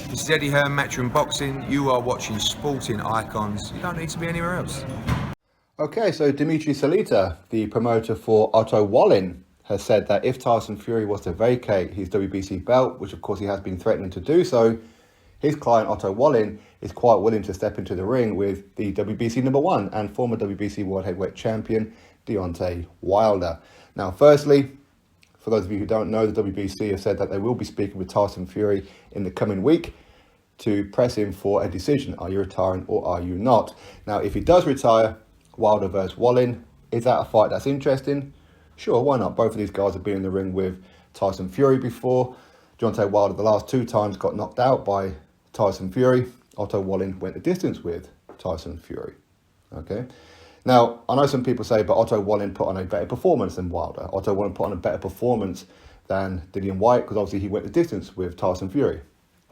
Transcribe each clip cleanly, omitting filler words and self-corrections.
This is Eddie Hearn, Matchroom Boxing. You are watching Sporting Icons. You don't need to be anywhere else. Okay, so Dimitri Salita, the promoter for Otto Wallin, has said that if Tyson Fury was to vacate his WBC belt, which of course he has been threatening to do so, his client Otto Wallin is quite willing to step into the ring with the WBC #1 and former WBC World Heavyweight Champion Deontay Wilder. Now, firstly, for those of you who don't know, the WBC have said that they will be speaking with Tyson Fury in the coming week to press him for a decision. Are you retiring or are you not? Now, if he does retire, Wilder versus Wallin, is that a fight that's interesting? Sure, why not? Both of these guys have been in the ring with Tyson Fury before. Deontay Wilder, the last 2 times, got knocked out by Tyson Fury. Otto Wallin went the distance with Tyson Fury. Okay. Now, I know some people say, but Otto Wallin put on a better performance than Wilder. Otto Wallin put on a better performance than Dillian Whyte, because obviously he went the distance with Tyson Fury.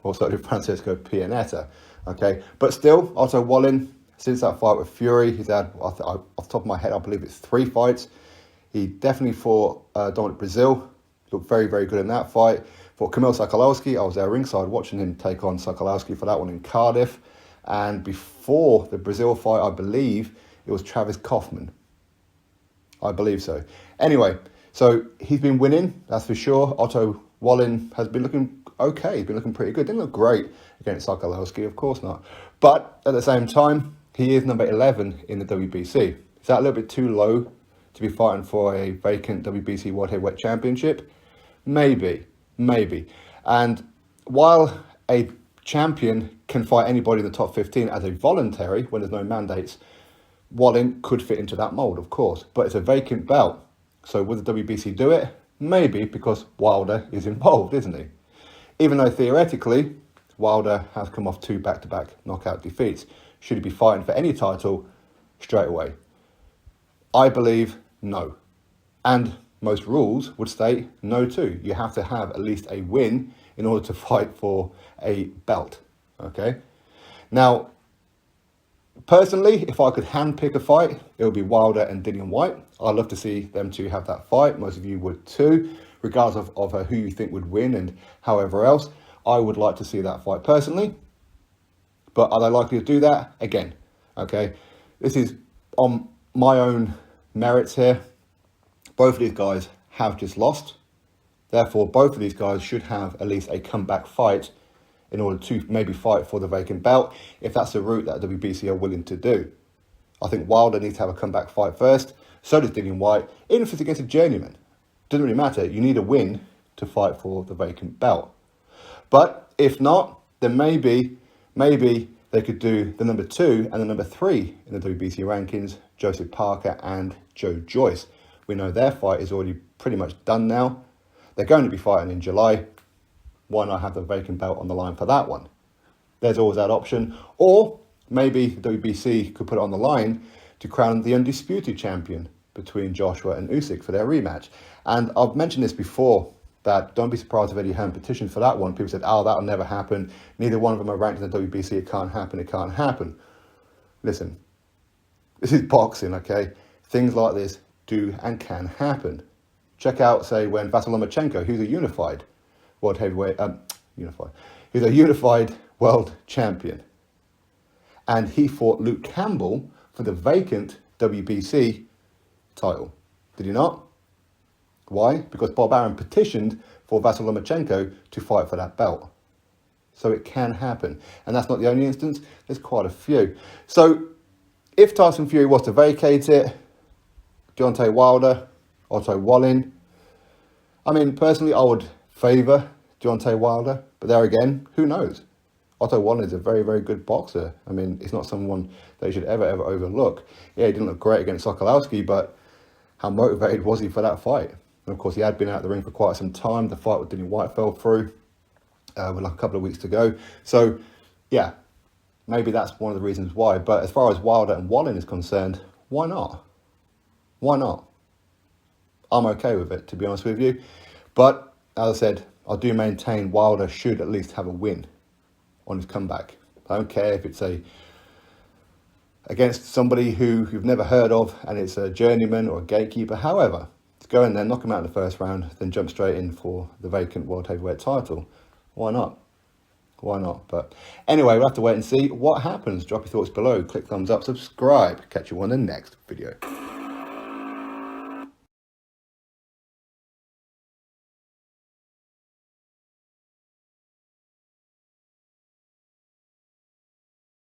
Also did Francisco Pianeta. Okay. But still, Otto Wallin, since that fight with Fury, he's had, off the top of my head, I believe it's 3 fights. He definitely fought Dominic Brazil. Looked very, very good in that fight. For Kamil Sokolowski, I was there ringside watching him take on Sokolowski for that one in Cardiff. And before the Brazil fight, I believe it was Travis Kaufman. I believe so. Anyway, so he's been winning, that's for sure. Otto Wallin has been looking okay. He's been looking pretty good. Didn't look great against Sokolowski, of course not. But at the same time, he is number 11 in the WBC. Is that a little bit too low to be fighting for a vacant WBC World Heavyweight Championship? Maybe. And while a champion can fight anybody in the top 15 as a voluntary, when there's no mandates, Wallin could fit into that mould, of course. But it's a vacant belt. So would the WBC do it? Maybe, because Wilder is involved, isn't he? Even though theoretically, Wilder has come off 2 back-to-back knockout defeats. Should he be fighting for any title straight away? I believe no. And most rules would state no too. You have to have at least a win in order to fight for a belt. Okay? Now, personally, if I could handpick a fight, it would be Wilder and Dillian Whyte. I'd love to see them two have that fight. Most of you would too, regardless of who you think would win and however else. I would like to see that fight personally. But are they likely to do that? Again, okay? This is on my own merits here. Both of these guys have just lost. Therefore, both of these guys should have at least a comeback fight in order to maybe fight for the vacant belt, if that's the route that WBC are willing to do. I think Wilder needs to have a comeback fight first. So does Dillian Whyte, even if it's against a journeyman. Doesn't really matter. You need a win to fight for the vacant belt. But if not, then maybe they could do the number 2 and the number 3 in the WBC rankings, Joseph Parker and Joe Joyce. We know their fight is already pretty much done now. They're going to be fighting in July. Why not have the vacant belt on the line for that one? There's always that option. Or maybe the WBC could put it on the line to crown the undisputed champion between Joshua and Usyk for their rematch. And I've mentioned this before, that don't be surprised if Eddie Hearn petitioned for that one. People said, oh, that'll never happen. Neither one of them are ranked in the WBC. It can't happen. Listen, this is boxing, okay? Things like this do and can happen. Check out, say, when Vasyl Lomachenko, who's a unified world heavyweight, he's a unified world champion, and he fought Luke Campbell for the vacant WBC title. Did he not? Why? Because Bob Arum petitioned for Vasyl Lomachenko to fight for that belt. So it can happen. And that's not the only instance. There's quite a few. So if Tyson Fury was to vacate it, Deontay Wilder, Otto Wallin, I mean, personally, I would favour Deontay Wilder. But there again, who knows? Otto Wallin is a very, very good boxer. I mean, he's not someone that you should ever overlook. Yeah, he didn't look great against Sokolowski, but how motivated was he for that fight? And of course, he had been out of the ring for quite some time. The fight with Dillian Whyte fell through with like a couple of weeks to go. So, yeah, maybe that's one of the reasons why. But as far as Wilder and Wallin is concerned, why not? Why not? I'm okay with it, to be honest with you. But, as I said, I do maintain Wilder should at least have a win on his comeback. I don't care if it's against somebody who you've never heard of and it's a journeyman or a gatekeeper. However, to go in there, knock him out in the first round, then jump straight in for the vacant world heavyweight title. Why not? Why not? But anyway, we'll have to wait and see what happens. Drop your thoughts below. Click thumbs up, subscribe. Catch you on the next video.